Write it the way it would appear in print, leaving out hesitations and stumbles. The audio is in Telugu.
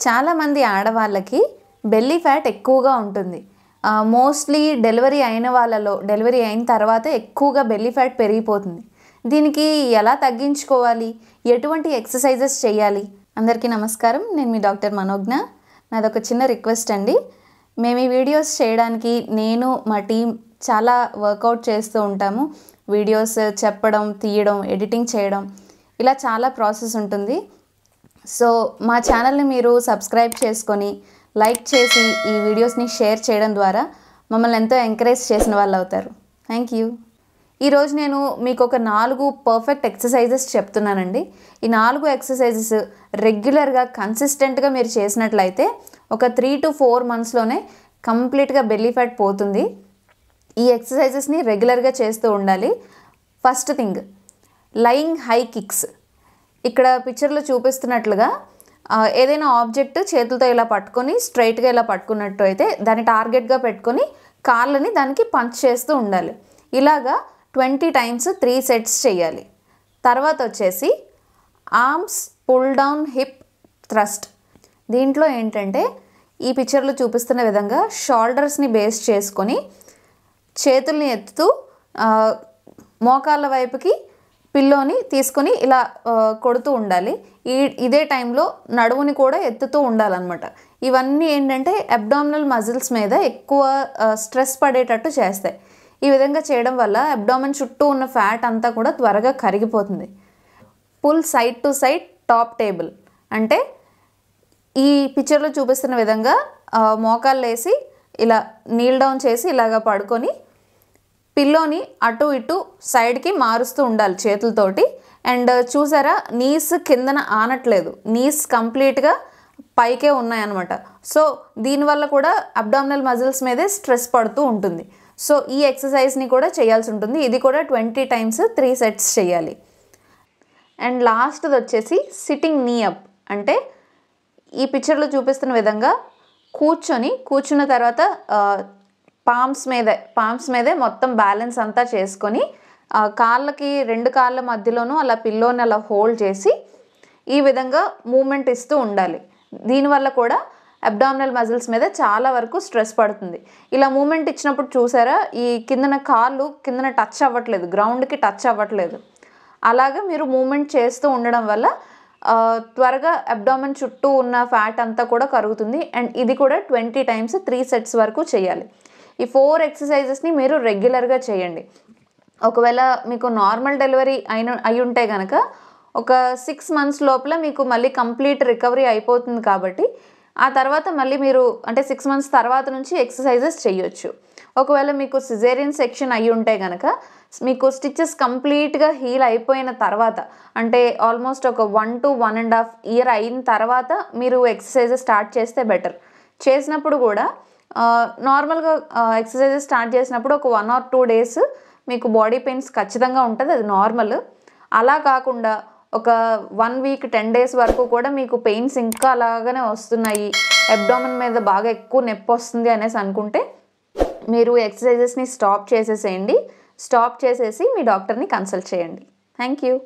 చాలామంది ఆడవాళ్ళకి బెల్లీ ఫ్యాట్ ఎక్కువగా ఉంటుంది. మోస్ట్లీ డెలివరీ అయిన తర్వాత ఎక్కువగా బెల్లీ ఫ్యాట్ పెరిగిపోతుంది. దీనికి ఎలా తగ్గించుకోవాలి, ఎటువంటి ఎక్సర్సైజెస్ చేయాలి? అందరికీ నమస్కారం, నేను మీ డాక్టర్ మనోజ్ఞ. నాదొక చిన్న రిక్వెస్ట్ అండి. మేము ఈ వీడియోస్ చేయడానికి నేను మా టీం చాలా వర్కౌట్ చేస్తూ ఉంటాము. వీడియోస్ చెప్పడం, తీయడం, ఎడిటింగ్ చేయడం, ఇలా చాలా ప్రాసెస్ ఉంటుంది. సో మా ఛానల్ని మీరు సబ్స్క్రైబ్ చేసుకొని లైక్ చేసి ఈ వీడియోస్ని షేర్ చేయడం ద్వారా మమ్మల్ని ఎంతో ఎంకరేజ్ చేసిన వాళ్ళు అవుతారు. Thank you. ఈరోజు నేను మీకు ఒక 4 పర్ఫెక్ట్ ఎక్సర్సైజెస్ చెప్తున్నానండి. ఈ 4 ఎక్సర్సైజెస్ రెగ్యులర్గా కన్సిస్టెంట్గా మీరు చేసినట్లయితే ఒక 3 to 4 మంత్స్లోనే కంప్లీట్గా బెల్లీ ఫ్యాట్ పోతుంది. ఈ ఎక్సర్సైజెస్ని రెగ్యులర్గా చేస్తూ ఉండాలి. First thing, lying high kicks. ఇక్కడ పిక్చర్లో చూపిస్తున్నట్లుగా ఏదైనా ఆబ్జెక్ట్ చేతులతో ఇలా పట్టుకొని స్ట్రైట్గా ఇలా పట్టుకున్నట్టు అయితే దాన్ని టార్గెట్గా పెట్టుకొని కాళ్ళని దానికి పంచ్ చేస్తూ ఉండాలి. ఇలాగా 20 times 3 sets చేయాలి. తర్వాత వచ్చేసి arms pull down hip thrust. దీంట్లో ఏంటంటే ఈ పిక్చర్లో చూపిస్తున్న విధంగా షోల్డర్స్ని బేస్ చేసుకొని చేతుల్ని ఎత్తుతూ మోకాళ్ళ వైపుకి పిల్లోని తీసుకొని ఇలా కొడుతూ ఉండాలి. ఇదే టైంలో నడుముని కూడా ఎత్తుతూ ఉండాలన్నమాట. ఇవన్నీ ఏంటంటే అబ్డామినల్ మజిల్స్ మీద ఎక్కువ స్ట్రెస్ పడేటట్టు చేస్తాయి. ఈ విధంగా చేయడం వల్ల అబ్డామిన్ చుట్టూ ఉన్న ఫ్యాట్ అంతా కూడా త్వరగా కరిగిపోతుంది. Pull side to side top table అంటే ఈ పిక్చర్లో చూపిస్తున్న విధంగా మోకాళ్ళు వేసి ఇలా నీల్ డౌన్ చేసి ఇలాగ పడుకొని పిల్లోని అటు ఇటు సైడ్కి మారుస్తూ ఉండాలి చేతులతోటి. అండ్ చూసారా, నీస్ కిందన ఆనట్లేదు, నీస్ కంప్లీట్గా పైకే ఉన్నాయన్నమాట. సో దీనివల్ల కూడా అబ్డామినల్ మజిల్స్ మీదే స్ట్రెస్ పడుతూ ఉంటుంది. సో ఈ ఎక్సర్సైజ్ని కూడా చేయాల్సి ఉంటుంది. ఇది కూడా 20 times 3 sets చేయాలి. అండ్ లాస్ట్ది వచ్చేసి సిట్టింగ్ నీ అప్ అంటే ఈ పిక్చర్లో చూపిస్తున్న విధంగా కూర్చున్న తర్వాత పామ్స్ మీదే మొత్తం బ్యాలెన్స్ అంతా చేసుకొని కాళ్ళకి 2 కాళ్ళ మధ్యలోనూ అలా పిల్లోని అలా హోల్డ్ చేసి ఈ విధంగా మూమెంట్ ఇస్తూ ఉండాలి. దీనివల్ల కూడా అబ్డామినల్ మజిల్స్ మీద చాలా వరకు స్ట్రెస్ పడుతుంది. ఇలా మూమెంట్ ఇచ్చినప్పుడు చూసారా, ఈ కాళ్ళు కిందన టచ్ అవ్వట్లేదు, గ్రౌండ్కి టచ్ అవ్వట్లేదు. అలాగే మీరు మూమెంట్ చేస్తూ ఉండడం వల్ల త్వరగా అబ్డామిన్ చుట్టూ ఉన్న ఫ్యాట్ అంతా కూడా కరుగుతుంది. అండ్ ఇది కూడా 20 times 3 sets వరకు చేయాలి. ఈ 4 ఎక్సర్సైజెస్ని మీరు రెగ్యులర్గా చేయండి. ఒకవేళ మీకు నార్మల్ డెలివరీ అయి ఉంటే కనుక ఒక 6 months లోపల మీకు మళ్ళీ కంప్లీట్ రికవరీ అయిపోతుంది. కాబట్టి ఆ తర్వాత మళ్ళీ మీరు అంటే 6 months తర్వాత నుంచి ఎక్సర్సైజెస్ చేయొచ్చు. ఒకవేళ మీకు సిజేరియన్ సెక్షన్ అయి ఉంటే కనుక మీకు స్టిచెస్ కంప్లీట్గా హీల్ అయిపోయిన తర్వాత అంటే ఆల్మోస్ట్ ఒక 1 to 1.5 year అయిన తర్వాత మీరు ఎక్సర్సైజెస్ స్టార్ట్ చేస్తే బెటర్. చేసినప్పుడు కూడా నార్మల్గా ఎక్సర్సైజెస్ స్టార్ట్ చేసినప్పుడు ఒక 1 or 2 days మీకు బాడీ పెయిన్స్ ఖచ్చితంగా ఉంటుంది, అది నార్మల్. అలా కాకుండా ఒక 1 week 10 days వరకు కూడా మీకు పెయిన్స్ ఇంకా అలాగనే వస్తున్నాయి, అబ్డామిన్ మీద బాగా ఎక్కువ నొప్పి వస్తుంది అనేసి అనుకుంటే మీరు ఎక్సర్సైజెస్ని స్టాప్ చేసేసి మీ డాక్టర్ని కన్సల్ట్ చేయండి. Thank you.